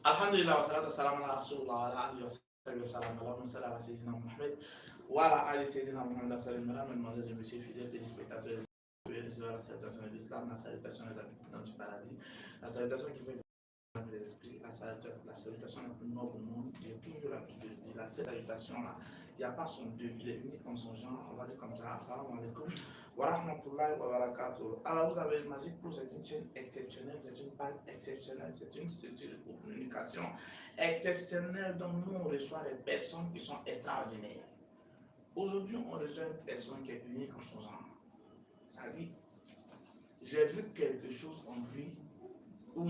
Alhamdulillah wa salatu wassalamu ala rasulillah wa ala alihi wa sahbihi wa sallam. Allahumma salli ala sayyidina Muhammad wa ala ali sayyidina Muhammad sallallahu alaihi wa sallam. Mesdames et messieurs, fidèles téléspectateurs, la salutation de l'islam, la salutation des habitants du paradis, la salutation qui fait vivre les esprits, la salutation la plus noble au monde. J'ai toujours l'habitude de dire, cette salutation-là, il n'y a pas son deux, il est unique en son genre. On va dire comme ça, assalamu alaikum wa rahmatullahi wa barakatuh. Alors vous avez Magic Pro, c'est une chaîne exceptionnelle, c'est une page exceptionnelle, c'est une structure de communication exceptionnelle dont nous on reçoit des personnes qui sont extraordinaires. Aujourd'hui, on reçoit une personne qui est unique en son genre. Ça dit, j'ai vu quelque chose en lui où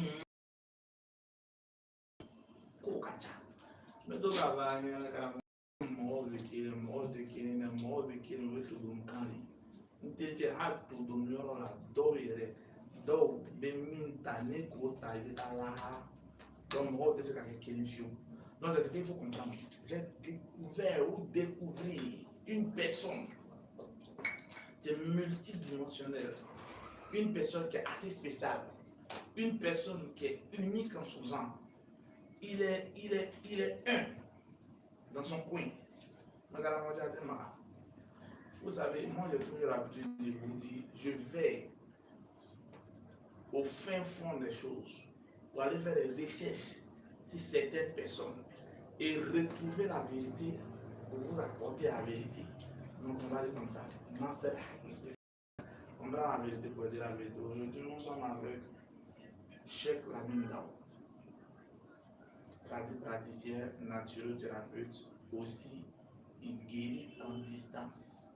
mais donc ntɛnɛn hali tudun yɔrɔ la dɔw yɛrɛ dɔw bɛ min ta ni k'o ta i bɛ taa lahara donc mɔgɔw tɛ se ka kɛ kelen fiyewu donc c'est ce qu'il faut comprendre. J'ai découvert ou découvrir une personne qui est multidimensionnelle, une personne qui est assez spéciale, une personne qui est unique en son genre. Il est un dans son coin. Vous savez, moi j'ai toujours l'habitude de vous dire, je vais au fin fond des choses pour aller faire des recherches sur certaines personnes et retrouver la vérité pour vous apporter la vérité. Donc on va dire comme ça, on prend la vérité pour dire la vérité. Aujourd'hui nous sommes avec Cheikh Lamine Daou, praticien, naturothérapeute, aussi il guérit en distance.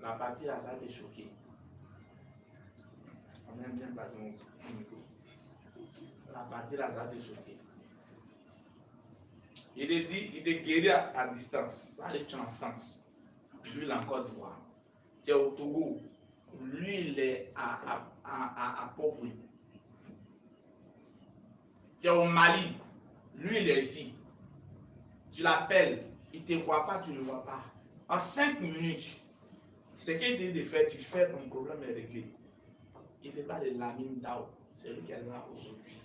La partie là, ça a été choqué. On aime bien placer mon micro. La partie là, ça a été choqué. Il est dit, il est guéri à distance. Ça, il est en France. Lui, il est en Côte d'Ivoire. Tu es au Togo. Lui, il est à Popouy. Tu es au Mali. Lui, il est ici. Tu l'appelles. Il ne te voit pas, tu ne le vois pas. En 5 minutes, ce qu'il dit de faire, tu fais, ton problème est réglé. Il ne parle de Lamine Daou, c'est lui qui est là aujourd'hui.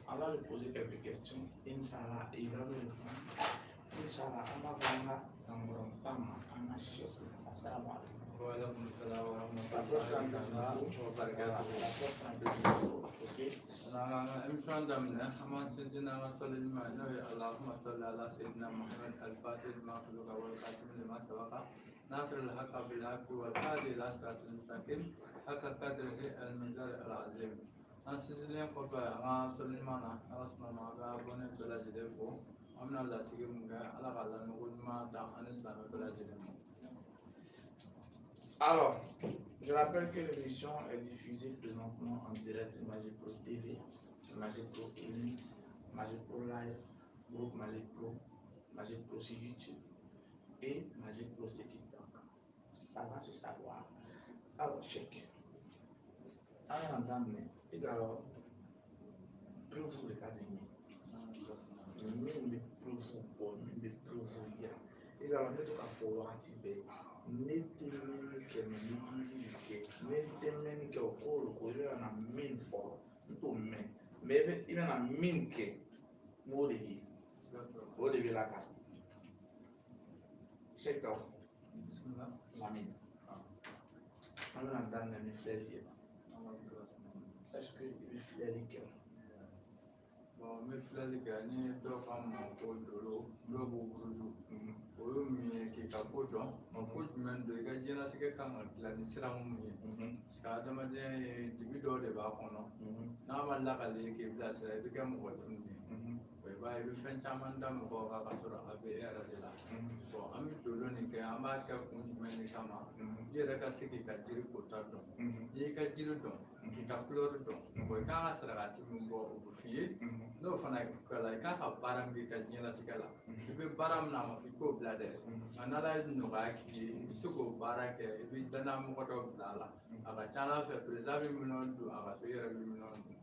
On va lui poser quelques questions. Inch'Allah, il va nous répondre. Inch'Allah, on va voir dans mon femme, on a cherché. Assalamu alaikum. Wa alaikum assalam wa rahmatullahi wa barakatuh. émission daminɛ an b'an sinsin n'an ka sɔli ɲuman n'o ye Allahumma salli ala sayyidina Muhammad al-Fatih lima khuluqa wal khatim lima sabaqa nasir al-haqqa bil haqqi wal hadi ila siratil mustaqim haqqa qadrihi al-miqdar al-azim. An sinsinnen kɔfɛ an ka sɔli ɲuman na Ala subhanahu wa ta'ala abonné bɛɛ lajɛlen fo. An bɛna lasigi mun kɛ Ala ka lamɛnko ɲuman da an ni silamɛ bɛɛ lajɛlen ma. Alors, je rappelle que l'émission est diffusée présentement en direct sur Magic Pro TV, Magic Pro Elite, Magic Pro Live, groupe Magic Pro sur YouTube et Magic Pro sur TikTok. Ça va se savoir. Alors, check. Alors, alors, preuve le cas de mais preuve bon, mais preuve hier. Et alors, nous devons avoir activé. Ne temeni ke meni ke ne temeni ke okolo ko ile na min fo to men me ile na min ke mo de gi o de bi la ka check out bismillah la min on a dans les fleurs est-ce que il fleur que bon me fleur que ni do fam ko dolo do bo buruju o yo mi ke ka ko don ko jumɛn do i ka diɲɛlatigɛ kan ka dilan ni sira mun ye parce que adamadenya ye dibi dɔw de b'a kɔnɔ n'a ma lakale k'i bilasira i bɛ kɛ mɔgɔ tunu ye i b'a ye i bɛ fɛn caman da mɔgɔw kan ka sɔrɔ a bɛ e yɛrɛ de la bon an bɛ dolo nin kɛ an b'a kɛ kun jumɛn de kama i yɛrɛ ka se k'i ka jiri kota dɔn n'i y'i ka jiri dɔn k'i ka couleur dɔn bon i kan ka sarakati min bɔ o bɛ f'i ye n'o fana kɛla i kan ka baara min k'i ka diɲɛlatigɛ la i bɛ baara min na a ma f'i k'o bila dɛ nka n'ala ye nɔgɔya k'i ye i bɛ se k'o baara kɛ i bɛ danaya mɔgɔ dɔw bila a la a ka ca ala fɛ perezan bɛ miliyɔn don a ka so i yɛrɛ bɛ miliyɔn don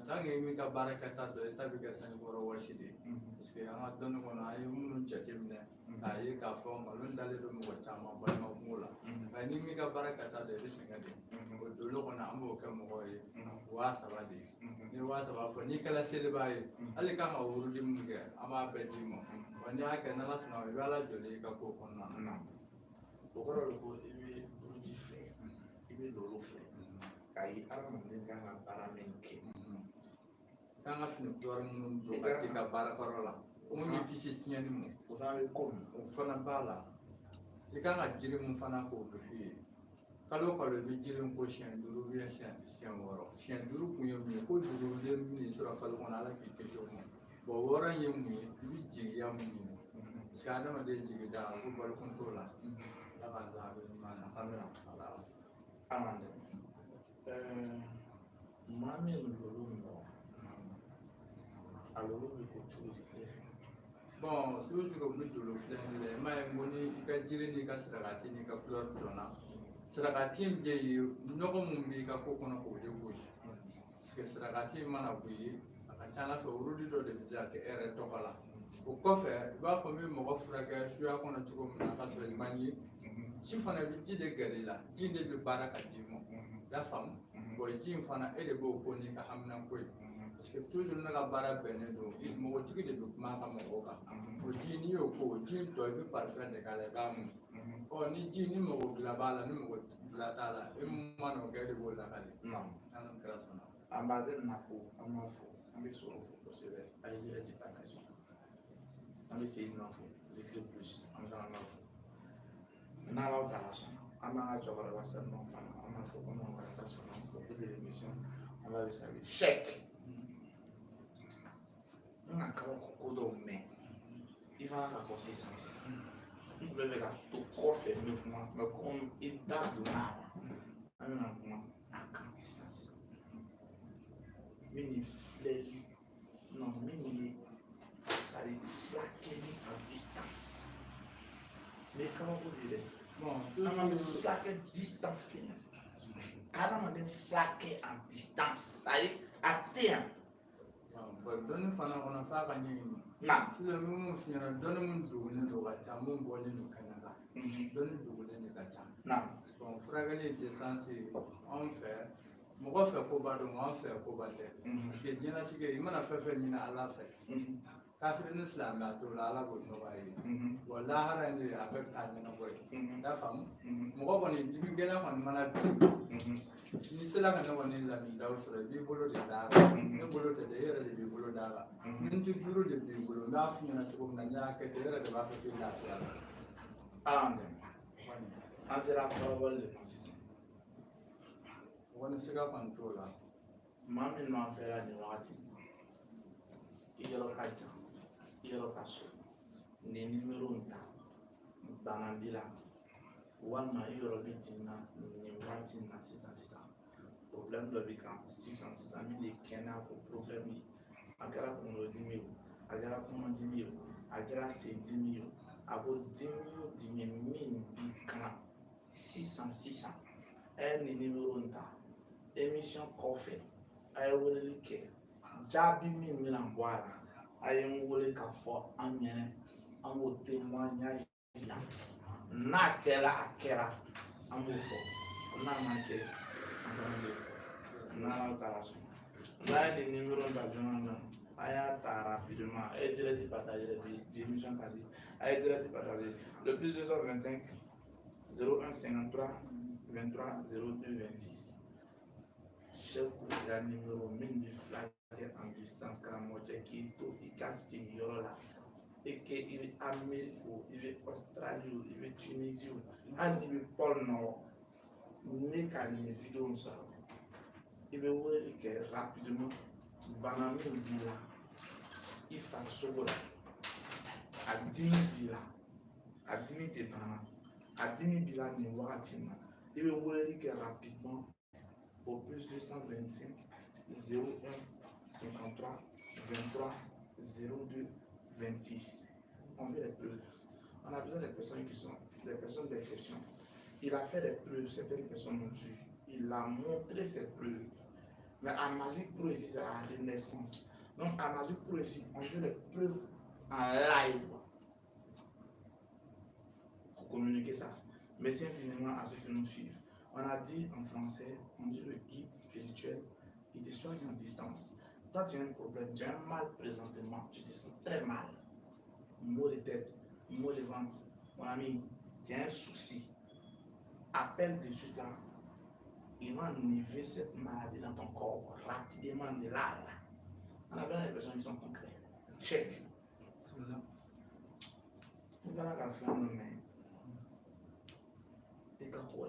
tant que mi ka barakata do eta bi ka san goro washide parce que an don ko na ay munu chate mine ay ka fo malun dale do mo chama ba ma mula ay ni mi ka barakata do de singade ko do lo ko na ambo ka mo ko wa sabade ni wa sababa fo ni kala sele baye ale ka ma wuru di mu ge ama be di mo wani aka na la suna wala jole ka ko ko na o kɔrɔ de ko i bɛ buruji filɛ i bɛ lolo filɛ k'a ye adamaden kan ka baara min kɛ kan ka fini dɔɔni minnu don ka ti ka baara kɔrɔ la mun bɛ kisi tiɲɛni ma o fana bɛ ko min o fana b'a la i kan ka jiri mun fana k'o bɛ f'i ye kalo o kalo i bɛ jiri ko siɲɛ 5 ubiyɛn siɲɛ 6 siɲɛ 5 kun ye mun ye ko juruden min sɔrɔ kalo kɔnɔ ala k'i kisi o ma bon 6 ye mun ye i bɛ jigiya mun ɲini parce que adamaden jigida ko balokun t'o la ala k'an to a bɛ ɲuman na ala maa min lolo nɔ a lolo bɛ ko cogo di ne fɛ bon toujours o bɛ dolo filɛ nin ye m'a ye n ko ni i ka jiri n'i ka sirakati n'i ka couleur dɔnna sirakati in bɛ yen nɔgɔ mun b'i ka ko kɔnɔ k'o de gosi parce que sirakati mana bɔ yen a ka ca ala fɛ urudi dɔ de bɛ se ka kɛ e yɛrɛ tɔgɔ la o kɔfɛ i b'a fɔ n bɛ mɔgɔ furakɛ suya kɔnɔ cogo min na k'a sɔrɔ i ma ye ji fana bɛ ji de gɛrɛ i la ji de bɛ baara ka d'i ma i y'a faamu bon ji in fana e de b'o ko n'i ka haminanko ye parce que toujours ne ka baara bɛnnen don mɔgɔtigi de bɛ kuma ka mɔgɔw kan o ji n'i y'o ko ji tɔ i bɛ parfum de k'a la i b'a mun ɔ ni ji ni mɔgɔ dilan b'a la ni mɔgɔ dilan t'a la e mun mana o kɛ e de b'o lakale n'ala kɛra sɔnna an b'a dɛmɛ na ko an b'a fɔ an bɛ sɔrɔ fo kosɛbɛ a ye yɛrɛ ti partage an bɛ segin nɔ fɔ zikiri plus an bɛ taa an b'a fɔ n'alaw taara sɔnna an b'an ka cɛkɔrɔba sɛbɛn nɔ fana an b'a fɔ ko n'an ka taa sɔnna ko de l'émission on va le saluer chèque n ka kaba ko dɔw mɛn i fana ka fɔ sisan n tun bɛ fɛ ka to kɔfɛ n bɛ kuma mɛ komi i da donna a la an bɛna kuma a kan sisan min ye filɛli non min ye c'est à dire furakɛli en distance mɛ kabako de dɛ an ka bɛ furakɛ distance de la k'adamaden furakɛ en distance c'est à dire a tɛ yan. dɔnni fana kɔnɔ f'a ka ɲɛɲini sisan minnu f'i ɲɛna dɔnni min dogolen don ka ca mun bɔlen don kɛnɛ kan dɔnni dogolen de ka ca bon furakɛli distance anw fɛ mɔgɔ fɛ koba don anw fɛ koba tɛ parce que diɲɛlatigɛ i mana fɛn fɛn ɲini ala fɛ kafiri ni silamɛya t'o la ala b'o nɔgɔya ye wa lahara in de a bɛɛ bɛ taa ɲɛnabɔ ye i y'a faamu mɔgɔ kɔni dimi gɛlɛn kɔni mana bin n'i sera ka ne kɔni lamɛndaw sɔrɔ i b'i bolo de d'a kan ne bolo tɛ dɛ e yɛrɛ de b'i bolo d'a kan miniti 5 de b'i bolo n b'a f'i ɲɛna cogo min na n'i y'a kɛ ten e yɛrɛ de b'a fɔ k'i lafiya la ala dɛmɛ an sera kɔrɔbɔli de ma sisan o kɔni siga kɔni t'o la maa min n'an fɛla nin wagati i yɔrɔ ka jan i yɔrɔ ka so nin nimero in ta bana b'i la walima i yɔrɔ bɛ dimina nin wagati in na sisan problème dɔ b'i kan sisan min de kɛnɛya ko problème ye a kɛra kunkolodimi ye o a kɛra kɔnɔdimi ye o a kɛra sendimi ye o a ko dimi o dimi min b'i kan sisan a ye nin nimero in ta émission kɔfɛ a ye weleli kɛ jaabi min bɛna bɔ a la a ye n wele k'a fɔ an ɲɛna an b'o témoignage yan n'a kɛra a kɛra an b'o fɔ n'a ma kɛ an b'an de fɔ n'ala taara sɔn n'a ye nin numéro ta joona a y'a ta rapidement a ye direct partager l'émission ka di a ye direct partager le plus 225 01 53 23 02 26 Cheikh ya numéro min bi flaqué en distance karamɔgɔ cɛ k'i to i ka sigiyɔrɔ la et que i bɛ Amérique o i bɛ Australie o i bɛ Tunisie o hali n'i bɛ Pôle Nord ne ka nin vidéo sɔrɔ i bɛ weleli kɛ rapidement bana min b'i la i farisogo la a dimi b'i la a dimi tɛ bana a dimi b'i la nin wagati in na i bɛ weleli kɛ rapidement au plus 225 01 53 23 02 26. On fait des preuves. On a besoin des personnes qui sont des personnes d'exception. Il a fait des preuves, certaines personnes ont jugé. Il a montré ses preuves. Mais à Magic Pro ici, c'est la renaissance. Donc à Magic Pro ici, on fait les preuves en live pour communiquer ça. Merci infiniment à ceux qui nous suivent. On a dit en français, on dit le guide spirituel, il te soigne en distance. Toi, tu as un problème, tu as un mal présentement, tu te sens très mal. Maux de tête, maux de ventre. Mon ami, tu as un souci. Appelle de suite là. Il va enlever cette maladie dans ton corps rapidement de là. On a bien les personnes qui sont concrètes. Check. Nous allons faire un main. Et quand on a,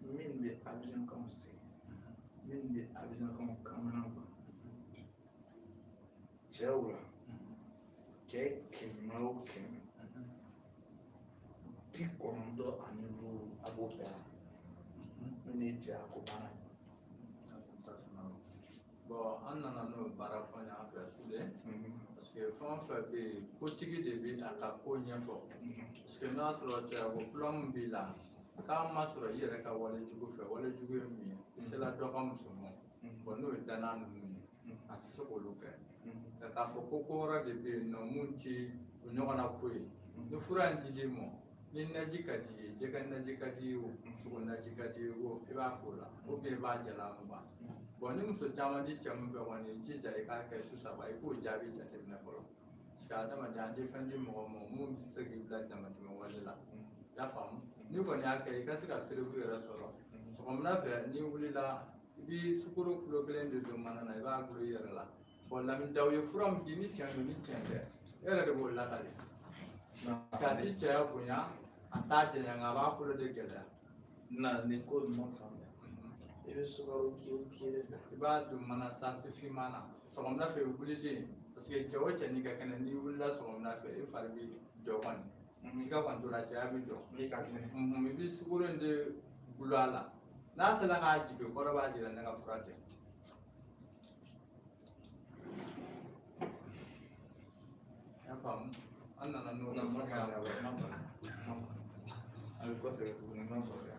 mine de Abidjan comme c'est, mine de Abidjan comme Kamanamba. C'est où là? Puis qu'on doit à niveau à beau père. Bon, an nana n'o baara fɔ ɲɔgɔn fɛ sulen parce que fɛn o fɛn bɛ yen kotigi de bɛ a ka ko ɲɛfɔ parce que n'a sɔrɔ cɛya ko min b'i la k'a ma sɔrɔ i yɛrɛ ka walejugu fɛ walejugu ye min ye i sera dɔ ka musoman bon n'o ye danna ninnu ye a tɛ se k'olu kɛ k'a fɔ ko wɛrɛ de bɛ yen nɔ mun ti o ɲɔgɔn na ko ye ni fura in dil'i ma ni naji ka di ye jɛgɛ naji ka di ye o sogo naji ka di ye o i b'a k'o la ou bien i b'a jala mugan bon ni muso caman di cɛ min fɛ kɔni i jija i k'a kɛ su saba i k'o jaabi jateminɛ fɔlɔ parce que adamaden an tɛ fɛn di mɔgɔ ma mun bɛ se k'i bila damatɛmɛ wale la i y'a faamu ni kɔni y'a kɛ i ka se ka perewu yɛrɛ sɔrɔ sɔgɔmada fɛ n'i wulila i b'i sukoro kilo kelen de don mana na i b'a gulo i yɛrɛ la bon lamidaw ye fura min di ni tiɲɛ don ni tiɲɛ tɛ e yɛrɛ de b'o lakale k'a di cɛya bonya a t'a jɛɲa nka a b'a kolo de gɛlɛya na ni ko ɲuman faamuya i bɛ sukaro kelen ta i b'a don mana sansi finman na sɔgɔmada fɛ wulilen parce que cɛ o cɛ n'i ka kɛnɛ n'i wulila sɔgɔmada fɛ i fari bɛ jɔ kɔni siga kɔni t'o la cɛya bɛ jɔ i ka kɛnɛ i bɛ sukoro in de gulo a la n'a sera k'a jigin kɔrɔ b'a jira ne ka fura tɛ y'a faamu an nana n'o a bɛ kɔsɛbɛ tuguni ma faamuya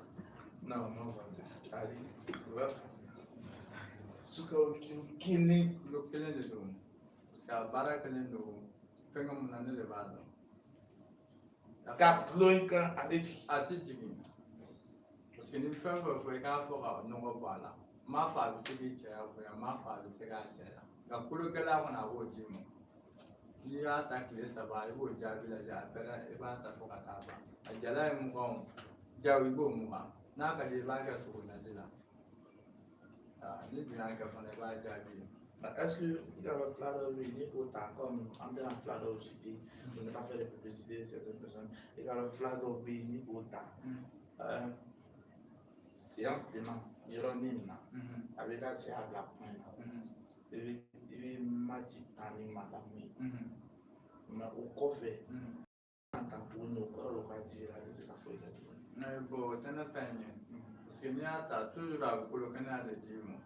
non ma faamuya c'est-à-dire u b'a faamuya sukaro kelen kilo kelen de don parce que a baara kelen don fɛnkɛ mun na ne de b'a dɔn ka kilo in kan a tɛ jigin a tɛ jigin parce que ni fɛn fɛn fɔ i k'a fɔ ka nɔgɔ bɔ a la n m'a fɔ a bɛ se k'i cɛya bonya n m'a fɔ a bɛ se k'a cɛya nka kolo gɛlɛya kɔni a b'o d'i ma n'i y'a ta tile saba i b'o jaabi lajɛ a bɛɛ i b'a ta fo ka taa ban a jala ye mugan o jaw i b'o mugan n'a ka di i b'a kɛ sogo naji la ni dun y'a kɛ fana i b'a jaabi est-ce que il y a le fladder lui ni ko ta comme en tant que fladder au cité pour ne pas faire de publicité de certaines personnes il y a le fladder bi ni ko ta séance demain yɔrɔ min na a bɛ taa cɛ a bila point na i bɛ maji ta ni madamu ye mais o kɔfɛ an ta tuguni o kɔrɔ o ka ji la a tɛ se ka foyi kɛ tuguni. bon o tɛ ne ta in ye parce que n'i y'a ta toujours a bɛ kolo kɛnɛya de d'i ma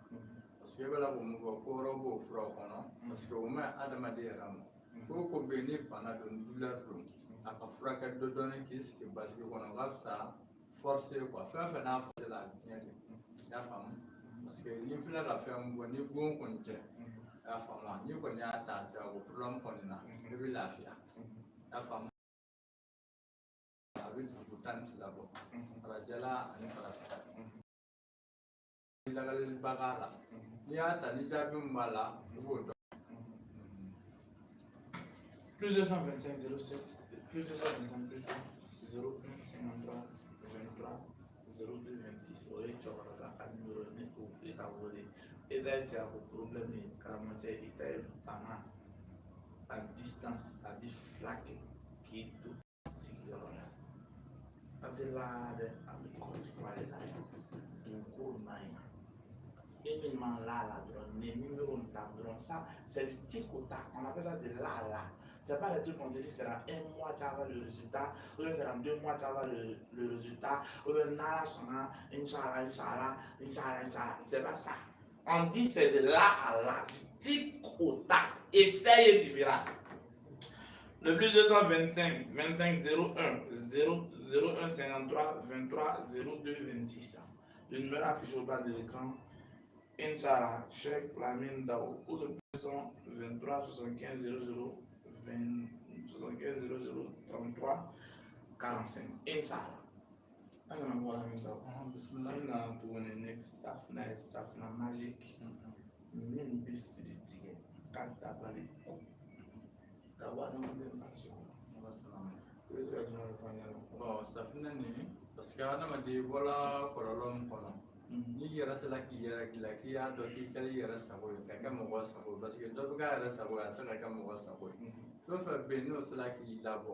parce que i bɛ la k'o mun fɔ ko wɛrɛ b'o furaw kɔnɔ parce que o maɲi adamaden yɛrɛ ma ko o ko bɛ yen ni bana don ni douleur don a ka furakɛ dɔɔnin k'i sigi basigi kɔnɔ o ka fisa forcer quoi fɛn o fɛn n'a forcer la a bɛ tiɲɛ de i y'a faamu parce que ni filɛ ka fɛn mun fɔ ni bon kɔni tɛ i y'a faamu n'i kɔni y'a ta a tɛ o problème kɔni na i bɛ lafiya i y'a faamu a bɛ dugu tan ni fila bɔ farajɛla ani farafin lagaliba k'a la n'i y'a ta ni jaabi min b'a la i b'o dɔn. Plus 225 07 plus 225 01 53 23 02 26 o ye cɛkɔrɔba ka numéro ni o bɛ ka wele e ta ye cɛ ko problème ye karamɔgɔ i ta ye bana à distance a di fila kɛ k'i to sigiyɔrɔ la a tɛ laara dɛ a bɛ kɔti ale la dugukolo man ɲi et minimum là dronne, les numéros de dronne, ça c'est du tic au tac, on appelle ça de là. C'est pas le truc qu'on te dit c'est dans un mois tu vas le résultat, ou bien c'est dans 2 mois tu vas le résultat, ou bien nala sona, Inch'Allah, c'est pas ça. On dit c'est de là à là, du tic au tac, essaye et tu verras. Le plus 225 25 01 53 23 02 26. Le numéro affiché au bas de l'écran. Inch'Allah, Cheikh Lamine Dao, ou de 23 75 00 75 00 33 45. Inch'Allah. Ana mo Lamine Dao. Bismillah. Ina to the next safna magic. Min bisiri tigɛ ka dabali ko ka bɔ adamaden faso i bɛ se ka jumɛn fɔ an ɲɛna. Safinɛ nin parce que adamaden bɔla kɔlɔlɔ min kɔnɔ n'i yɛrɛ sera k'i yɛrɛ dilan k'i y'a dɔn k'i kɛra i yɛrɛ sago ye ka kɛ mɔgɔ sago ye parce que dɔ bɛ k'a yɛrɛ sago ye a tɛ se ka kɛ mɔgɔ sago ye fɛn o fɛn bɛ yen n'o sera k'i labɔ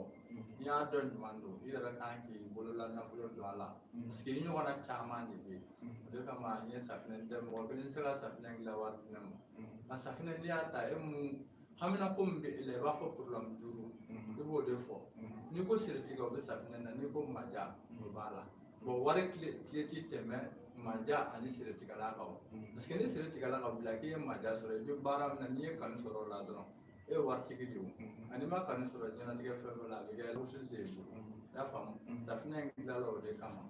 n'i y'a dɔn ɲuman don i yɛrɛ kan k'i bolola nafolo don a la parce que i ɲɔgɔnna caman de bɛ yen o de kama n ye safinɛ tɛ mɔgɔ kelen se ka safinɛ dilan wari di ne ma nka safinɛ n'i y'a ta e mun hamina ko min bɛ e la i b'a fɔ problème 5 i b'o de fɔ n'i ko siritigɛ o bɛ safinɛ na n'i ko maja o b'a la bon wari tile ti tɛmɛ maja ani siritigɛla kan parce que ni siritigɛla ka bila k'i ye maja sɔrɔ i bɛ baara min na n'i ye kanu sɔrɔ o la dɔrɔn e ye waritigi de ye ani ma kanu sɔrɔ diɲɛlatigɛ fɛn fɛn la a bɛ kɛ lusi de ye i bolo i y'a faamu safinɛ in dilanla o de kama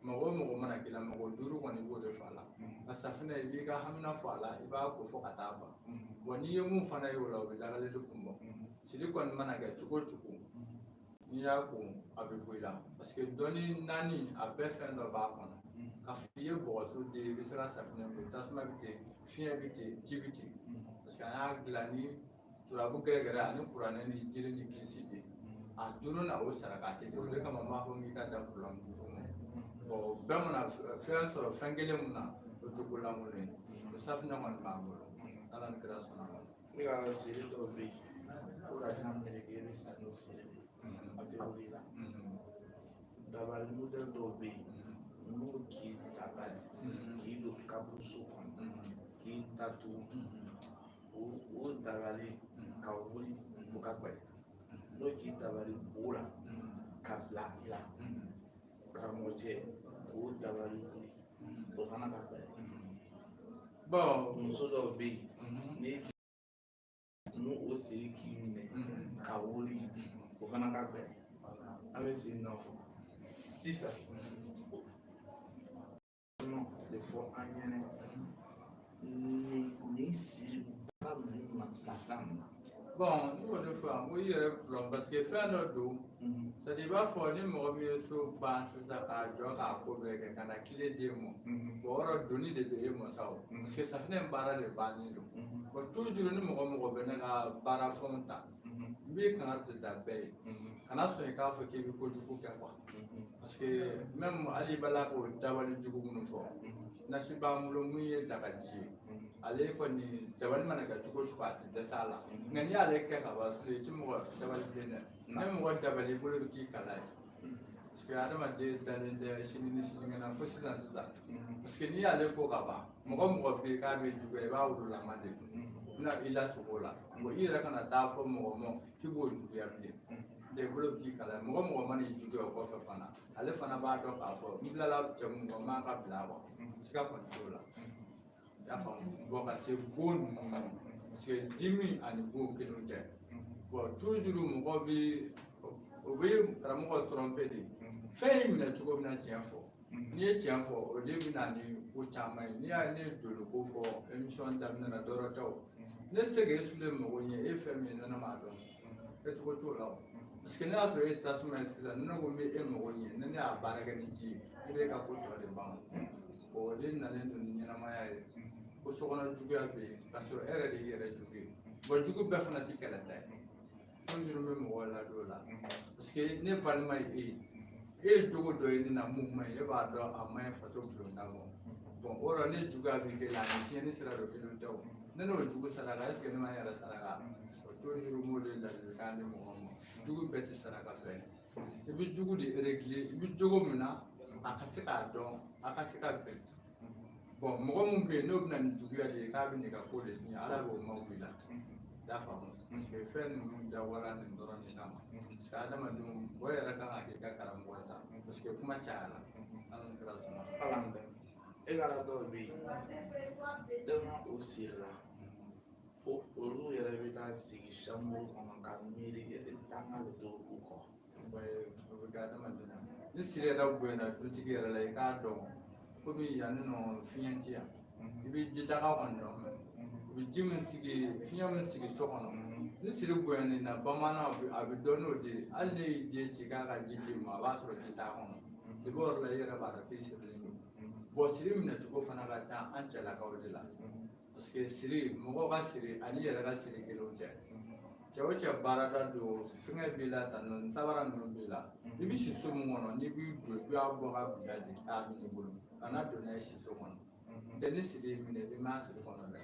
mɔgɔ o mɔgɔ mana k'i la mɔgɔ 5 kɔni i b'o de fɔ a la nka safinɛ i b'i ka hamina fɔ a la i b'a ko fɔ ka taa ban bon n'i ye mun fana ye o la o bɛ lagali de kun bɔ siri kɔni mana kɛ cogo o cogo n'i y'a ko a bɛ bɔ i la parce que dɔnni naani a bɛɛ fɛn dɔ b'a kɔnɔ k'a fɔ i ye bɔgɔso de i bɛ se ka safinɛ ko tasuma bɛ ten fiɲɛ bɛ ten ji bɛ ten parce que an y'a dilan ni turabu gɛrɛgɛrɛ ani kuranɛ ni jiri ni kilisi de a duru na o saraka tɛ o de kama n b'a fɔ k'i ka da problème 5 ma bon bɛɛ mana fɛn sɔrɔ fɛn kelen mun na o tɛ ko lankolon ye o safinɛ kɔni b'an bolo ala ni kira sɔnna ma. Ne ka siri dɔw bɛ yen ko ka ca meleke i bɛ sa n'o siri a tɛ wuli la dabali modèle dɔw bɛ yen n'o k'i dabali k'i don kaburuso kɔnɔ k'i datugu o dabali ka wuli o ka gbɛlɛ n'o k'i dabali bo la ka bila i la karamɔgɔ cɛ k'o dabali wuli o fana ka gbɛlɛ. Bon muso dɔw bɛ yen ni o siri k'i minɛ ka wuli o fana ka gbɛlɛ an bɛ siri nɔfɛ sisan de fɔ an ɲɛna ni siri baara ninnu na safinɛ na. bon n y'o de fɔ yan ko i yɛrɛ problème parce que fɛn dɔ don c'est à dire i b'a fɔ ni mɔgɔ min ye so ban sisan k'a jɔ k'a ko bɛɛ kɛ ka na tile d'e ma bon yɔrɔ donni de bɛ e ma sa o parce que safinɛ in baara de bannen don bon toujours ni mɔgɔ mɔgɔ bɛ ne ka baara fɛnw ta n b'i kangari de da bɛɛ ye kana sɔn i k'a fɔ k'i bɛ kojugu kɛ quoi parce que même hali i b'a k'o dabali jugu minnu fɔ nasi b'an bolo mun ye dagaji ye ale kɔni dabali mana kɛ cogo o cogo a tɛ dɛsɛ a la nka n'i y'ale kɛ ka ban i tɛ mɔgɔ dabali bilen dɛ ne mɔgɔ dabali i bolo bɛ k'i kala ye parce que adamaden dalen tɛ sini ni sinikɛnɛ fo sisan parce que n'i y'ale ko ka ban mɔgɔ mɔgɔ bɛ yen k'a bɛ juguya i b'a wololama de bɛna i lasogo la bon i yɛrɛ kana taa fɔ mɔgɔ ma k'i b'o juguya bilen de bolo bɛ k'i kala ye mɔgɔ mɔgɔ mana i juguya o kɔfɛ fana ale fana b'a dɔn k'a fɔ n bilala cɛ mun kɔ n man ka bila wa siga kɔni t'o la. Bon, c'est bon, parce que 10 000 ani bon kelen tɛ bon toujours mɔgɔ bɛ o bɛ karamɔgɔ tromper de fɛn in minɛ cogo min na tiɲɛ fɔ n'i ye tiɲɛ fɔ o de bɛ na ni ko caman ye n'i y'a ne dolo ko fɔ émission daminɛ na dɔrɔn tɛ o ne tɛ se k'e sule mɔgɔ ɲɛ e fɛn min ye ne m'a dɔn e cogo t'o la parce que ne y'a sɔrɔ e ye tasuma ye sisan ne ko n bɛ e mɔgɔ ɲɛ ne y'a baara kɛ ni ji ye e bɛ ka ko tɔ de ban o de nalen don ni ɲɛnamaya ye. Ko sokɔnɔ juguya bɛ yen k'a sɔrɔ e yɛrɛ de y'i yɛrɛ jugu ye bon jugu bɛɛ fana tɛ kɛlɛ ta ye toujours bɛ mɔgɔw ladon o la parce que ne balima ye e ye jogo dɔ ye ne na mun man ɲi e b'a dɔn a man ɲi faso bulonda ma bon o yɔrɔ ne juguya bɛ kɛ la ani tiɲɛni sira dɔ kelen tɛ o ne n'o jugu saraka est ce que ne ma n yɛrɛ saraka o toujours m'o de ladilikan di mɔgɔ ma jugu bɛɛ tɛ saraka fɛ i bɛ jugu de régler i bɛ jogo min na a ka se k'a dɔn a ka se ka bɛn. Bon mɔgɔ mun bɛ yen n'o bɛna nin juguya de ye k'a bɛ n'i ka ko de siɲɛ ala b'o ma wuli la i y'a faamu parce que fɛn ninnu dabɔra nin dɔrɔn de kama parce que adamadenw o yɛrɛ kan ka kɛ i ka karamɔgɔ sa parce que kuma cayara ala ni kira sɔnna. e ka dɔw bɛ yen tellement o sirila fo olu yɛrɛ bɛ taa sigi chambre kɔnɔ ka miiri est ce que tanga de t'o kɔ. o bɛ kɛ adamaden na ni siri yɛrɛ bonyana dutigi yɛrɛ la i k'a dɔn komi yan nɔ fiɲɛ tɛ yan i bɛ ji daga kɔni dɔn u bɛ ji min sigi fiɲɛ min sigi so kɔnɔ ni siri bonyana na bamanan a bɛ dɔn n'o de ye hali ne y'i den ci k'a ka ji d'i ma a b'a sɔrɔ ji t'a kɔnɔ i b'o yɔrɔ la i yɛrɛ b'a dɔn k'i sirilen don bon siri minɛcogo fana ka ca an cɛlakaw de la parce que siri mɔgɔw ka siri ani yɛrɛ ka siri kelenw tɛ cɛ o cɛ baarada don fɛngɛ b'i la tan nɔ sabara ninnu b'i la i bɛ si so min kɔnɔ n'i b'i don i b'a bɔ ka bila di k'a minɛ i bolo kana don n'a ye si so kɔnɔ tɛ ni siri minɛ i m'a siri kɔnɔ dɛ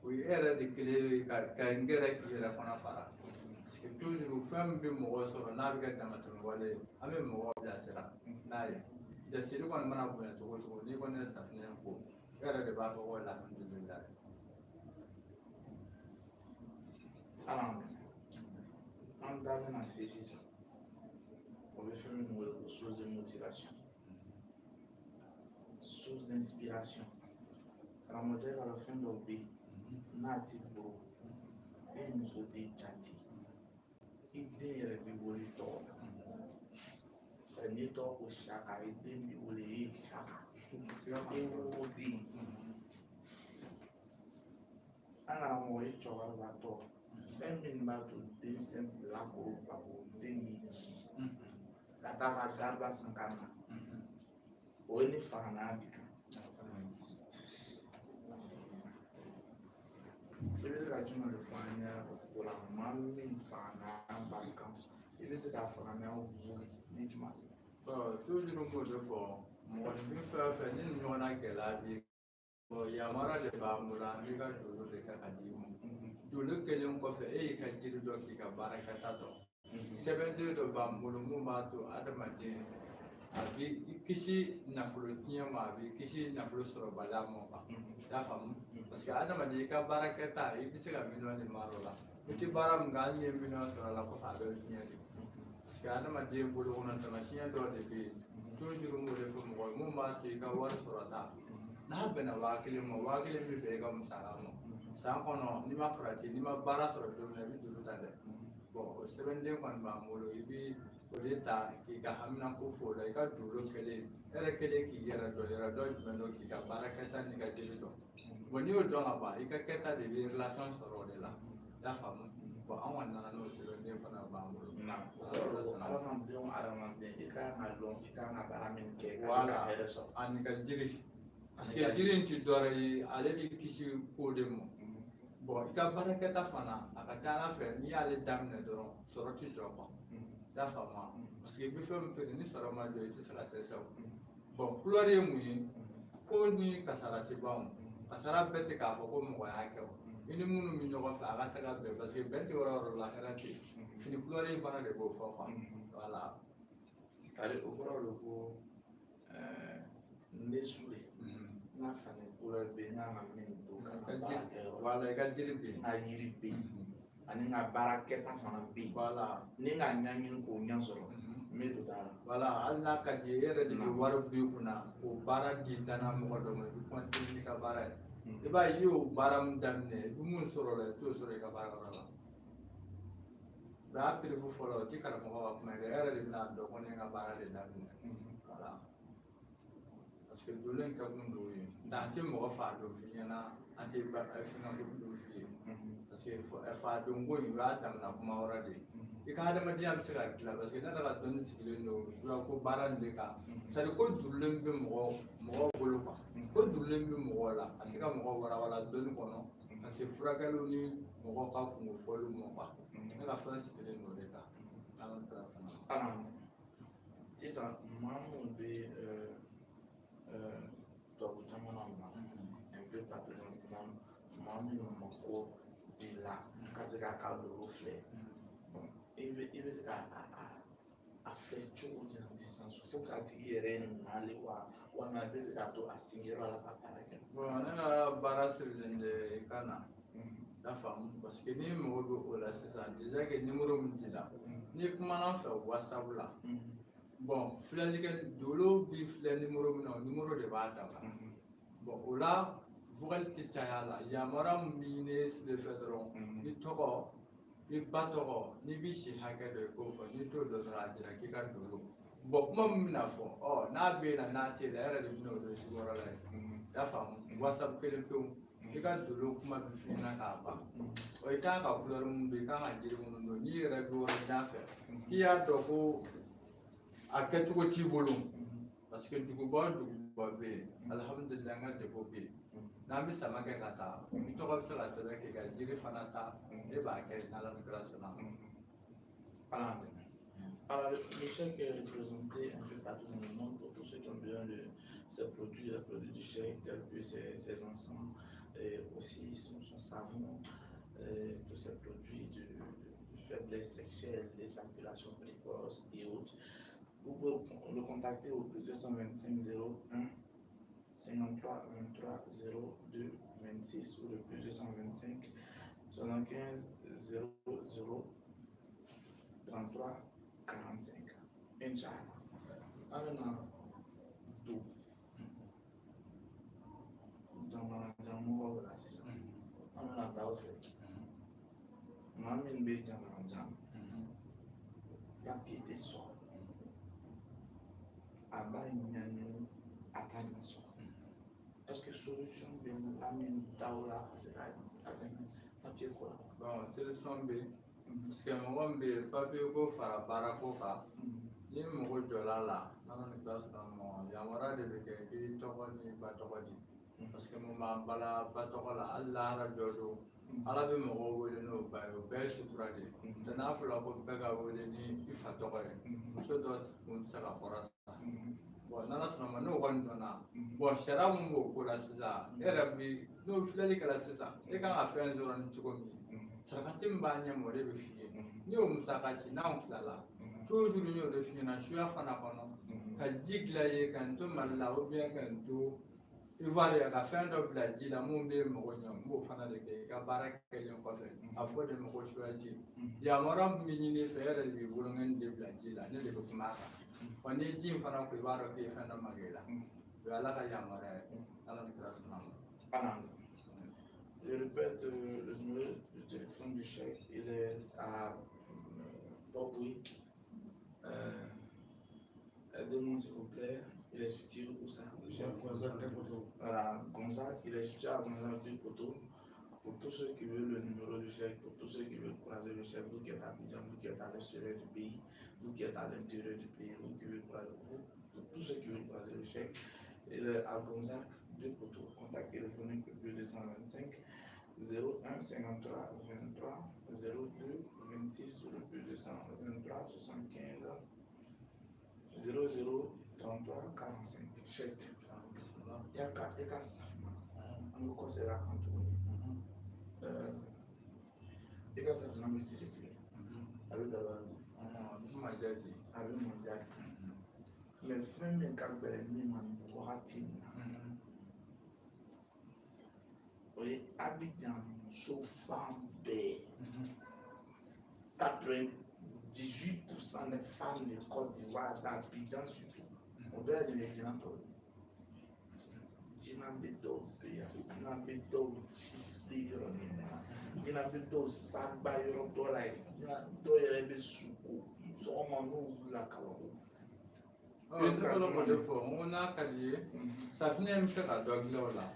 o ye e yɛrɛ de kelen ye ka n gɛrɛ k'i yɛrɛ fana fara parce que toujours fɛn min bɛ mɔgɔ sɔrɔ n'a bɛ kɛ damatɛmɛwale ye an bɛ mɔgɔw bilasira n'a ye siri kɔni mana bonya cogo o cogo n'i kɔni ye safunɛ ko e yɛrɛ de b'a fɔ ko alhamdulilayi. An da bɛna se sisan o bɛ fɛn min wele ko source de motivation source d'inspiration karamɔgɔcɛ ka fɛn dɔw bɛ yen n'a t'i bolo e muso t'i jati i den yɛrɛ b'i wele i tɔgɔ la n'i tɔgɔ ko Saka i den b'i wele e Saka e wolo den an karamɔgɔ ye cɛkɔrɔba tɔ fɛn min b'a to denmisɛn bilakoro den b'i ci ka taa ka garaba san ka na o ye ne fagana bi kan i bɛ se ka jumɛn de fɔ an ɲɛna o la maa min fagana ba kan i bɛ se k'a fagana wuli ni jumɛn toujours n b'o de fɔ mɔgɔninfin fɛn o fɛn ni nin ɲɔgɔnna gɛlɛya b'i yamara de b'an bolo an bɛ ka dolo de kɛ ka d'i ma dolo kelen kɔfɛ e y'i ka jiri dɔ k'i ka baarakɛta dɔn sɛbɛnden dɔ b'an bolo mun b'a to adamaden a b'i kisi nafolo tiɲɛ ma a b'i kisi nafolo sɔrɔbaliya ma y'a faamu parce que adamaden i ka baarakɛta i bɛ se ka miliyɔn de mara o la i tɛ baara min kɛ hali n'i ye miliyɔn sɔrɔ a la kɔfɛ a bɛ fiɲɛ de parce que adamaden bolo kɔnɔ taamasiyɛn dɔ de bɛ yen toujours n b'o de fɔ mɔgɔ ye mun b'a to i ka wari sɔrɔta n'a bɛnna 1000 ma 1000 min bɛ i ka musaka ma san kɔnɔ n'i ma farati n'i ma baara sɔrɔ don min na i bɛ juru ta dɛ bon o sɛbɛnden kɔni b'an bolo i bɛ o de ta k'i ka haminako fɔ o la i ka dolo kelen yɛrɛ kelen k'i yɛrɛ dɔn jumɛn don k'i ka baarakɛta n'i ka jiri dɔn bon n'i y'o dɔn ka ban i ka kɛta de bɛ relation sɔrɔ o de la i y'a faamu bon an kɔni nana n'o sɛbɛnden fana b'an bolo. adamaden i kan ka dɔn i kan ka baara min kɛ ka se ka hɛrɛ sɔrɔ ani ka jiri parce que jiri in ti dɔwɛrɛ ye ale bɛ kisi ko de ma bon i ka baarakɛta fana a ka ca ala fɛ n'i y'ale daminɛ dɔrɔn sɔrɔ ti jɔ kuwa i y'a faamu parce que i bɛ fɛn min feere ni sɔrɔ ma jɔ i tɛ se ka dɛsɛ o bon couleur ye mun ye ko ni kasara ti ban o kasara bɛɛ tɛ k'a fɔ ko mɔgɔ y'a kɛ o i ni minnu bɛ ɲɔgɔn fɛ a ka se ka bɛn parce que bɛn tɛ yɔrɔ o yɔrɔ la hɛrɛ tɛ yen fini couleur in fana de b'o fɔ kuwa voilà. Ari o kɔrɔ de ko ne sule n'a fani couleur bɛ n kan ka min don ka baara kɛ wala i ka jiri bɛ yen n ka yiri bɛ yen ani n ka baarakɛta fana bɛ yen wala ni n ka ɲaɲini k'o ɲɛ sɔrɔ n bɛ don da la wala hali n'a ka di e yɛrɛ de bɛ wari b'i kunna o baara di danna mɔgɔ dɔ ma i bɛ continuer n'i ka baara ye i b'a ye i y'o baara min daminɛ i bɛ mun sɔrɔ o la i t'o sɔrɔ i ka baarayɔrɔ la o y'a pirifu fɔlɔ o tɛ karamɔgɔ ka kuma kɛ e yɛrɛ de bɛna dɔn ko ne ye n ka baara de daminɛ wala parce que dolo in kɛ kun don ye nka an tɛ mɔgɔ fa dɔn f'i ɲɛna an tɛ fɛngɛ dɔn f'i ye parce que fa dɔn ko in o y'a damina kuma wɛrɛ de ye i ka adamadenya bɛ se ka dilan parce que ne ka dɔnni sigilen don suya ko baara nin de kan c'est à dire ko durulen bɛ mɔgɔw bolo quoi ko durulen bɛ mɔgɔw la a se ka mɔgɔw walawala dɔnni kɔnɔ ka se furakɛliw ni mɔgɔw ka kungo fɔliw ma quoi ne ka fɛn sigilen don o de kan an ka ala sisan maa minnu bɛ tubabu jamana na un peu partout dans le monde maa minnu mako b'i la ka se k'a ka loro filɛ i bɛ se ka a filɛ cogo di na distance fo k'a tigi yɛrɛ nale wa walima i bɛ se k'a to a sigiyɔrɔ la ka baara kɛ. bon ne ka baara sirilen tɛ i ka na y'a faamu parce que ni mago bɛ o la sisan déjà que numéro min dira n'i kumana an fɛ whatsapp la bon filɛlikɛ dolo bi filɛ numéro min na o numéro de b'a dan na bon o la vocal tɛ caya la yamara min b'i ne sile fɛ dɔrɔn i tɔgɔ i ba tɔgɔ n'i b'i si hakɛ dɔ i k'o fɔ n'i t'o dɔn dɔrɔn a jira k'i ka dolo bon kuma min bɛna fɔ n'a bɛ na n'a tɛ la e yɛrɛ de bɛna o dɔn sigiyɔrɔ la ye ya faamu WhatsApp kelen pewu i ka dolo kuma bɛ f'i ɲɛna k'a ban o i kan ka couleur mun don i kan ka jiri minnu don n'i yɛrɛ bɛ yɔrɔ jan fɛ k'i y'a dɔn ko a kɛcogo t'i bolo parce que duguba o duguba bɛ yen alihamudulilayi n ka depo bɛ yen n'an bɛ sama kɛ ka taa i tɔgɔ bɛ se ka sɛbɛn k'i ka jiri fana ta e b'a kɛ n'Ala ni kira sɔnna ma. Alors, le chèque est représenté un peu partout dans le monde pour tous ceux qui ont besoin de ces produits, les produits du chèque, tels que ses encens, et aussi son savon, tous ces produits de faiblesse sexuelle, d'éjaculation précoce et autres. Vous pouvez le contacter au plus 225 01 53 23 02 26 ou le plus 225 75 00 33 45. Inch'Allah. Amena tout. Dans mon là, c'est ça. Amena t'as fait. Mamin be jamana jam. Papier te so. Aba nyanyani atani so. Est-ce que solution be amin taula c'est là avec papier quoi? Bon, solution be parce que mɔgɔ min bɛ yen papiye ko fara baara ko kan ni mɔgɔ jɔla la n'Ala ni kira sɔnna ma yamaruya de bɛ kɛ k'i tɔgɔ ni ba tɔgɔ di parce que mun b'an bala ba tɔgɔ la hali lahara jɔ don Ala bɛ mɔgɔw wele n'o ba ye o bɛɛ ye sutura de ye n'o n'a fɔra ko bɛɛ ka wele ni i fa tɔgɔ ye muso dɔ tun tɛ se ka kɔrɔta bon n'Ala sɔnna ma n'o kɔni dɔnna bon sariya mun b'o ko la sisan e yɛrɛ bi n'o filɛli kɛra sisan e kan ka fɛn sɔrɔ ni cogo min sarakati min b'a ɲɛmɔ de bɛ f'i ye n'i y'o musaka ci n'anw tilala toujours n y'o de f'i ɲɛna suya fana kɔnɔ ka ji dilan ye ka n to Mali la ou bien ka n to Ivoire ka fɛn dɔ bila ji la mun bɛ mɔgɔ ɲɛ n b'o fana de kɛ i ka baara kɛlen kɔfɛ a fɔ de ma ko suya ji yamaruya min bɛ ɲini i fɛ e yɛrɛ de b'i boloŋɛni de bila ji la ne de bɛ kuma a kan wa n'i ji in fana ko i b'a dɔn k'i ye fɛn dɔ magɛ i la o ye Ala ka yamaruya ye Ala ni kira sɔnna ma. Je répète, le numéro de téléphone du chèque, il est à Bobouy. Aidez-moi s'il vous plaît. Il est situé où ça? Voilà, Gonzague, il est situé à Gonzague du Poteau. Pour tous ceux qui veulent le numéro du chèque, pour tous ceux qui veulent croiser le chèque, vous qui êtes à Abidjan, vous qui êtes à l'extérieur du pays, vous qui êtes à l'intérieur du pays, vous qui veulent croiser, pour tous ceux qui veulent croiser le chèque, il est à Gonzague du Poteau. Contact téléphonique plus 225 01 53 23 02 26 ou le plus 223 75 00 33 45. Chèque. Il y a qu'à safma. On va conseiller à quand il y a qu'à safma, mais c'est retiré. Avec d'abord. Avec mon diati. Mais fin de calbere ni man kohatin. Oui, Abidjan, chauffant B. 98% des femmes de Côte d'Ivoire, d'Abidjan surtout, on doit être les gens. Dinabido, Dinabido, Chifligro, Dinabido, Sabayro, Dolai, Dinabido, Suko, Somanou, la Kalou. C'est pas le de fond, on a quasi ça finit un peu à Doglo là.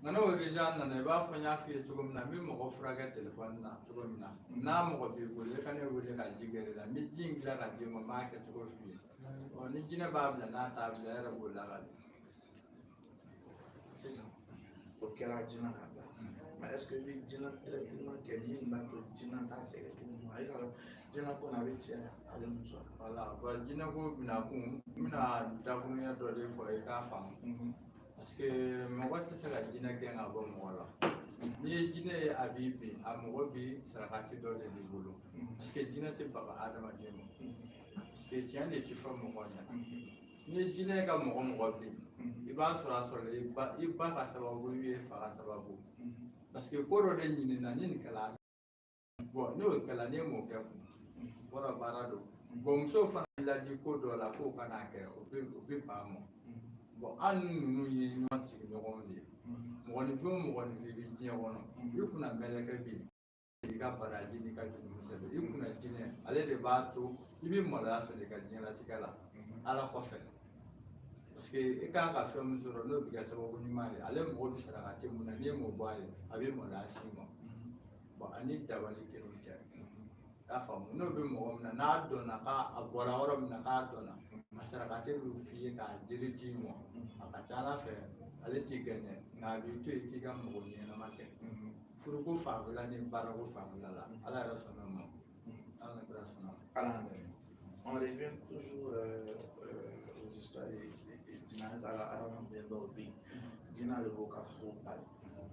Maintenant, les gens n'ont pas fait un fil sur comme la même offre téléphone là, sur comme là. N'a pas vu pour les canaux de la Jigger, la meeting là, la Jim Market sur le fil. On est d'une bable, la table, la c'est ça. Pour qu'elle a dit mais est-ce que les gens traitement qui est mis dans le dîner à c'est tout le monde dîner qu'on avait tiré à l'autre voilà bah dîner qu'on mina d'abord ya doit faire et qu'à femme parce que moi tu sais la dîner qui est un bon voilà ni dîner à bibi à moi bi ça va te donner des boulots parce que dîner tu pas à demain parce que tiens les tu fais mon moyen ni dîner comme moi bi i b'a sɔrɔ i ba ka sababu ye fa ka sababu parce que ko dɔ de ɲinina ni nin kɛla bon n'o kɛla ne m'o kɛ kun wɔrɔ baara don bon musow fana laji ko dɔ la k'o kana kɛ o bɛ ban mɔ bon an ninnu ye ɲɔgɔn sigiɲɔgɔnw de ye mɔgɔninfin o mɔgɔninfin bɛ diɲɛ kɔnɔ i kunna mɛlɛkɛ bi i ka baraji n'i ka jurumu sɛbɛn i kunna jinɛ ale de b'a to i bɛ maloya sɔrɔ i ka diɲɛlatigɛ la ala kɔfɛ. parce que i kan ka fɛn min sɔrɔ n'o bɛ kɛ sababu ɲuman ye ale mɔgɔ bɛ saraka tɛ mun na n'i ye m'o bɔ a ye a bɛ maloya s'i ma bon ani dabali kelen tɛ i y'a faamu n'o bɛ mɔgɔ min na n'a dɔnna k'a bɔra yɔrɔ min na k'a dɔnna a saraka tɛ bɛ f'i ye k'a jiri d'i ma a ka ca ala fɛ ale t'i gɛnɛ nka a b'i to yen k'i ka mɔgɔ ɲɛnama kɛ furuko fanfɛla ni baarako fanfɛla la ala yɛrɛ sɔnna ma ala yɛrɛ sɔnna ma. On revient toujours aux histoires Dina Arama Den Dawbi, Dina le Bokafou,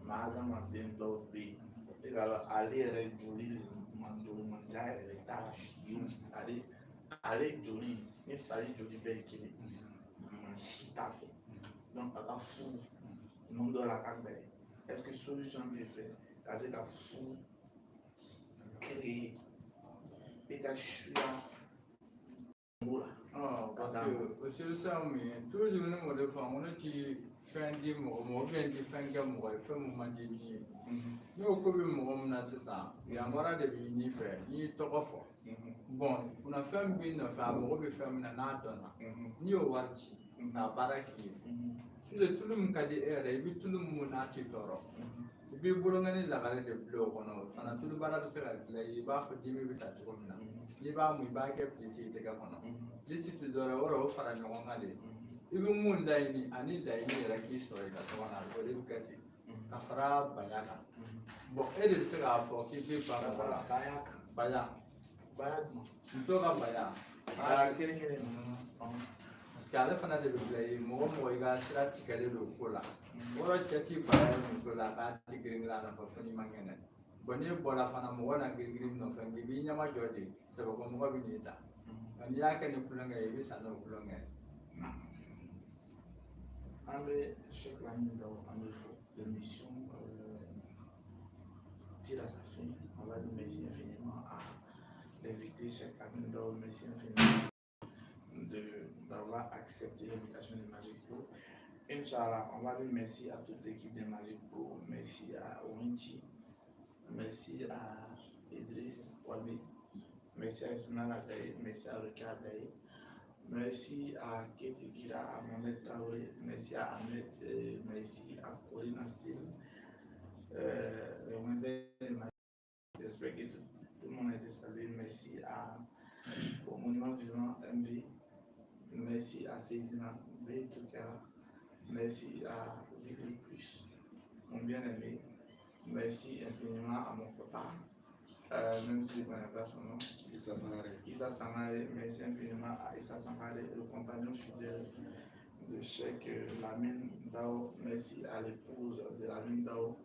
Madame Den Dawbi, et alors aller réguler le manjaire, les tâches, aller joli, il fallait joli béquille, t'as fait. Donc, à la fou, non de la cagbe. Est-ce que solution bien fait, c'est qu'à fou, créer, et qu'à chuer. Parce que o solution min ye toujours ne m'o de fɔ n ko ne ti fɛn di mɔgɔ ma n ti fɛn kɛ mɔgɔ ye fɛn min man di ni ye ne ko ko bɛ mɔgɔ min na sisan yanfara de bɛ ɲini fɛ n'i y'i tɔgɔ fɔ bon kunnafɛn b'i nɔfɛ a mago bɛ fɛn min na n'a dɔnna n'i y'o wari ci k'a baara k'i ye tulu min ka di e yɛrɛ i bɛ tulu min n'a t'i tɔɔrɔ i b'i bolongɛni lagare de bila o kɔnɔ fana tulu baara bɛ se ka dilan i b'a fɔ dimi bɛ taa cogo min na n'i b'a mun i b'a kɛ pilisi i tɛgɛ kɔnɔ pilisi tɛ dɔwɛrɛ o yɔrɔ o fara ɲɔgɔn kan de i bɛ mun laɲini ani laɲini yɛrɛ k'i sɔrɔ i ka so kɔnɔ o de bɛ kɛ ten ka fara baya kan bon e de bɛ se k'a fɔ k'i bɛ baara la baya muso ka baya kelen kelen parce que ale fana de bɛ bila i mɔgɔ mɔgɔ i ka sira tigɛlen don ko la o yɔrɔ cɛ t'i baya muso la k'a ti girin a nafa fo n'i ma kɛnɛ bon n'i bɔra fana mɔgɔ na girin nɔfɛ i b'i ɲɛma jɔ de sabu mɔgɔ bɛ n'i ta n'i y'a kɛ ni kulonkɛ ye i bɛ sa n'o kulonkɛ an bɛ chaque année an bɛ fɔ l'émission tire à sa fin. On va dire merci infiniment à l'invité chaque année, merci infiniment d'avoir accepté l'invitation de Magic Pro. Inch'Allah, on va dire merci à toute l'équipe de Magic Pro, merci à Winchi, merci à Idriss Wabi, merci à Ismaël Adaï, merci à Ruka Adaï, merci à Keti Gira, à Mohamed Traoré, merci à Ahmed, merci à Corinne Astil, j'espère que tout le monde a été salué, merci au Monument Vivant MV, merci à Seydina Beytoukara, merci à Zikri Plus, mon bien-aimé, merci infiniment à mon papa, même si je ne connais pas son nom, Issa Sangaré, merci infiniment à Issa Sangaré, le compagnon fidèle de Cheikh Lamine Dao, merci à l'épouse de Lamine Dao,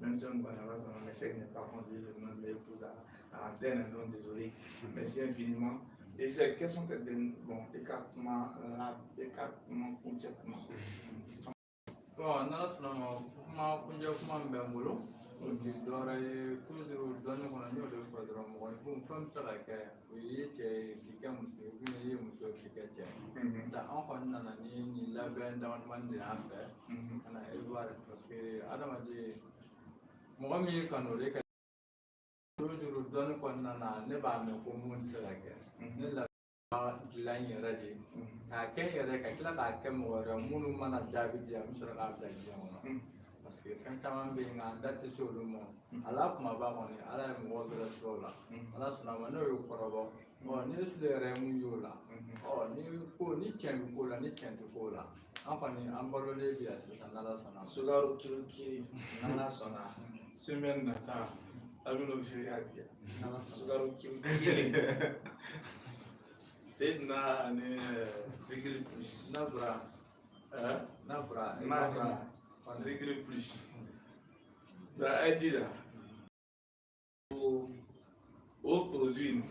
même si on ne connaît pas son nom, mais Cheikh n'est pas dit le nom de l'épouse à l'antenne, donc désolé, merci infiniment. Et Cheikh, quels sont tes écartements concrètement? Bon, nala sɔnna ma kuma min bɛ n bolo o ti dɔwɛrɛ ye toujours dɔnni kɔnɔ n y'o de fɔ dɔrɔn mɔgɔninfin fɛn bɛ se ka kɛ o ye cɛ ye k'i kɛ muso ye ubiyɛn i ye muso ye k'i kɛ cɛ ye nka an kɔni nana ni nin labɛn damadamani de y'an fɛ ka na Ivoire parce que adamaden mɔgɔ min y'i kanu o de ka toujours dɔnni kɔnɔna na ne b'a mɛn ko mun tɛ se ka kɛ ne labɛn dilan n yɛrɛ de k'a kɛ n yɛrɛ ka tila k'a kɛ mɔgɔ wɛrɛ minnu mana jaabi di yan n bɛ sɔrɔ k'a bila diɲɛ kɔnɔ parce que fɛn caman bɛ yen nka n da tɛ se olu ma ala kumaba kɔni ala ye mɔgɔ gɛrɛ sɔrɔ o la ala sɔnna a ma n'o ye kɔrɔbɔ ni sule yɛrɛ ye mun y'o la ni tiɲɛ bɛ k'o la ni tiɲɛ tɛ k'o la an kɔni an balolen bi yan sisan n'ala sɔnna Sukaro kilo kelen n'ala sɔnna semaine nata a bɛ n'o feere a di yan sukaro kilo kelen Seydina ani Zikri Plus n'a bɔra Zikri Plus a dit là au produit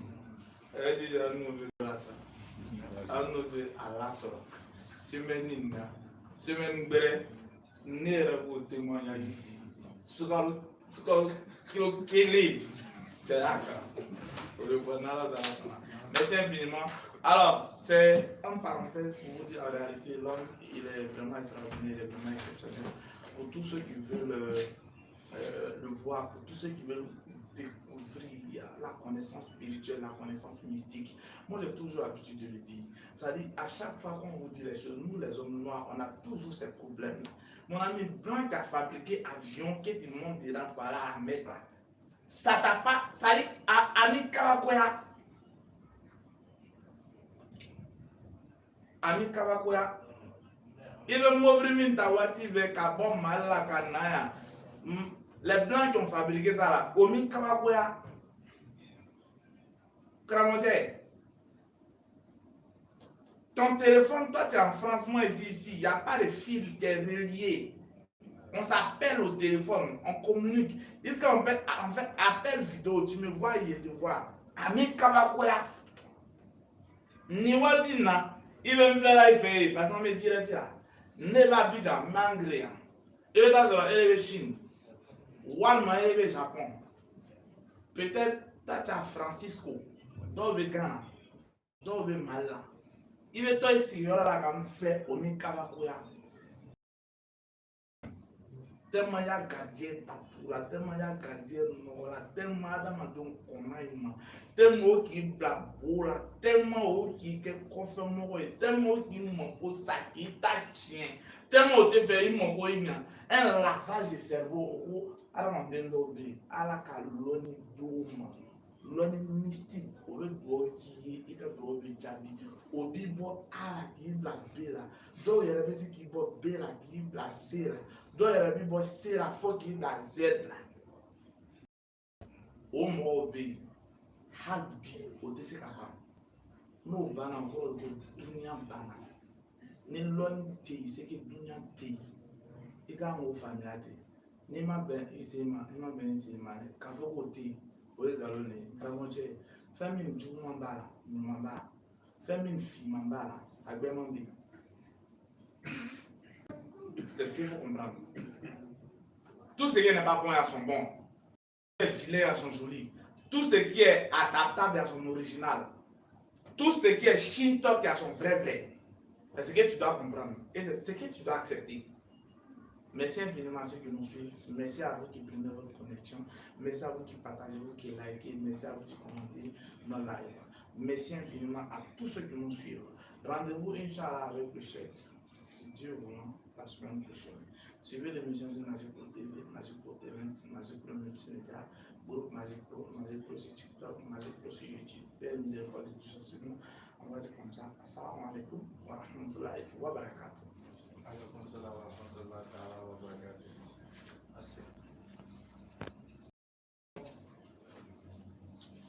a dit là nous veut la ça nous veut à la sort semaine bere ne yɛrɛ b'o témoignage sukaro kilo kelen cɛya kan o de fɔ n'ala dara sɔnna merci infiniment. Alors, c'est en parenthèse pour vous dire en réalité, l'homme, il est vraiment extraordinaire, il est vraiment exceptionnel. Pour tous ceux qui veulent le voir, pour tous ceux qui veulent découvrir la connaissance spirituelle, la connaissance mystique. Moi, j'ai toujours l'habitude de le dire. C'est-à-dire, à chaque fois qu'on vous dit les choses, nous, les hommes noirs, on a toujours ces problèmes. Mon ami blanc qui a fabriqué avion, qui est du monde dedans, voilà, à mettre là. Ça t'a pas, ça dit, Ami Kawakoya. Ami Kawakoya. Il veut m'ouvrir tawati avec un bon mal la canaya. Les blancs qui ont fabriqué ça là, Omi Kawakoya. Kramote. Ton téléphone, toi tu es en France, moi ici, il n'y a pas de fil qui est relié. On s'appelle au téléphone, on communique. Est-ce qu'on fait, en fait, appel vidéo, tu me vois, il te voit. Ami Kawakoya. Niwadina, il veut me faire là, il fait, parce qu'on me dirait là. Ne va bida, mangréa. Il veut d'abord élever Chine. One m'a élevé Japon. Peut-être, tu as Francisco. Dobe Ghana. Dobe Mala. Il veut toi ici, il y aura la gamme fait au Nikabakoya. Tellement il y a gardien Tapoula, tellement il y a gardien Nola, tellement Adamadon Konaïma, tellement qui blabola, tellement qui est confirmé, tellement qui manque ça qui tient, tellement te fait un lavage de cerveau, Adamadon à la caloni douma, l'oni mystique, au lieu de qui est de Jabi, au bibo à la qui blabela, donc il y a des qui boit bela, qui blasera. Donc, il y a des gens qui la faute qui la Z là. Au moins, obéi. Halbi, au dessus capable. Nous, ban encore de dunia bana. Ni loni tei, c'est que dunia tei. Il y a un famille à te. Ni ma ben ici ma, ni ma ben ici ma. Quand faut côté, au lieu d'alloner, raconter. Famille du mambala, mambala. Famille fille mambala, agbe mambi. C'est ce qu'il faut comprendre. Tout ce qui n'est pas bon à son bon, tout ce qui est vilain à son joli, tout ce qui est adaptable à son original, tout ce qui est shinto à son vrai. C'est ce que tu dois comprendre et c'est ce que tu dois accepter. Merci infiniment à ceux qui nous suivent. Merci à vous qui prenez votre connexion. Merci à vous qui partagez, vous qui likez. Merci à vous qui commentez nos lives. Merci infiniment à tous ceux qui nous suivent. Rendez-vous, Inch'Allah, avec le chef, si Dieu voulant, la semaine prochaine. Suivez l'émission sur Magic Pro TV, Magic Pro Event, Magic Pro Multimédia, groupe Magic Pro sur TikTok, Magic Pro sur YouTube. Père miséricorde de tout ça sur nous. On va dire comme ça. Assalamu alaikum wa rahmatullahi wa barakatuh.